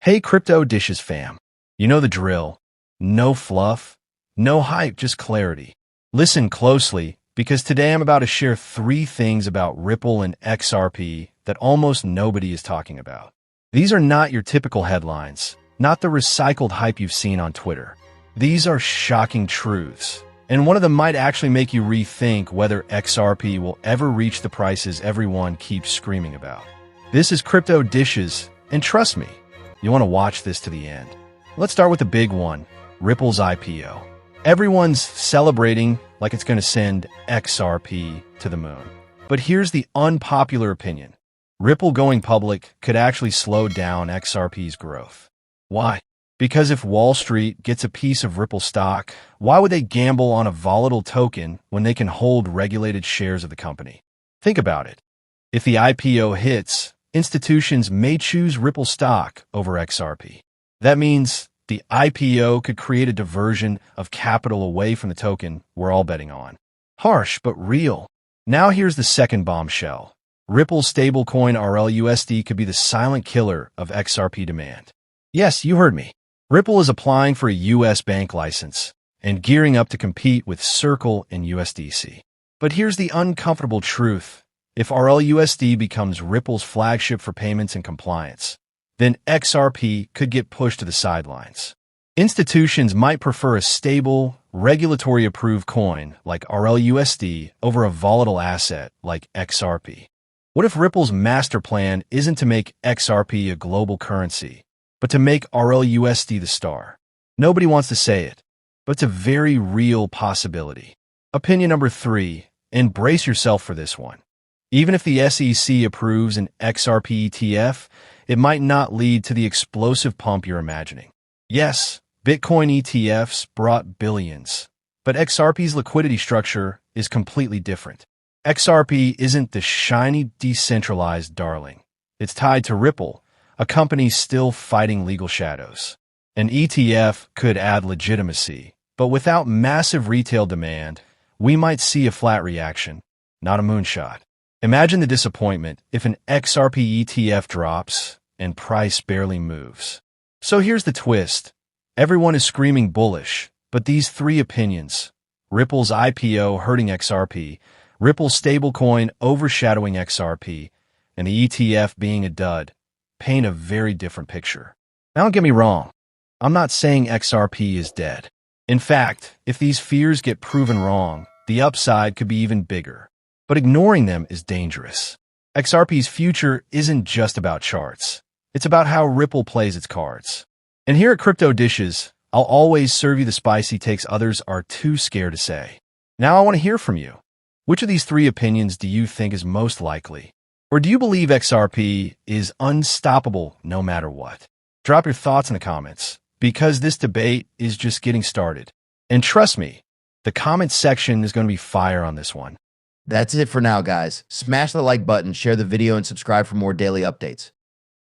Hey Crypto Dishes fam, you know the drill. No fluff, no hype, just clarity. Listen closely, because today I'm about to share 3 things about Ripple and XRP that almost nobody is talking about. These are not your typical headlines, not the recycled hype you've seen on Twitter. These are shocking truths, and one of them might actually make you rethink whether XRP will ever reach the prices everyone keeps screaming about. This is Crypto Dishes, and trust me, you want to watch this to the end. Let's start with the big one, Ripple's IPO. Everyone's celebrating like it's going to send XRP to the moon. But here's the unpopular opinion. Ripple going public could actually slow down XRP's growth. Why? Because if Wall Street gets a piece of Ripple stock, why would they gamble on a volatile token when they can hold regulated shares of the company? Think about it. If the IPO hits, institutions may choose Ripple stock over XRP. That means the IPO could create a diversion of capital away from the token we're all betting on. Harsh, but real. Now here's the second bombshell. Ripple's stablecoin RL-USD could be the silent killer of XRP demand. Yes, you heard me. Ripple is applying for a US bank license and gearing up to compete with Circle and USDC. But here's the uncomfortable truth. If RL-USD becomes Ripple's flagship for payments and compliance, then XRP could get pushed to the sidelines. Institutions might prefer a stable, regulatory-approved coin like RL-USD over a volatile asset like XRP. What if Ripple's master plan isn't to make XRP a global currency, but to make RL-USD the star? Nobody wants to say it, but it's a very real possibility. Opinion number 3, and brace yourself for this one. Even if the SEC approves an XRP ETF, it might not lead to the explosive pump you're imagining. Yes, Bitcoin ETFs brought billions, but XRP's liquidity structure is completely different. XRP isn't the shiny, decentralized darling. It's tied to Ripple, a company still fighting legal shadows. An ETF could add legitimacy, but without massive retail demand, we might see a flat reaction, not a moonshot. Imagine the disappointment if an XRP ETF drops and price barely moves. So here's the twist. Everyone is screaming bullish, but these 3 opinions, Ripple's IPO hurting XRP, Ripple's stablecoin overshadowing XRP, and the ETF being a dud, paint a very different picture. Now don't get me wrong. I'm not saying XRP is dead. In fact, if these fears get proven wrong, the upside could be even bigger. But ignoring them is dangerous. XRP's future isn't just about charts. It's about how Ripple plays its cards. And here at Crypto Dishes, I'll always serve you the spicy takes others are too scared to say. Now I want to hear from you. Which of these 3 opinions do you think is most likely? Or do you believe XRP is unstoppable no matter what? Drop your thoughts in the comments, because this debate is just getting started. And trust me, the comment section is going to be fire on this one. That's it for now, guys. Smash the like button, share the video, and subscribe for more daily updates.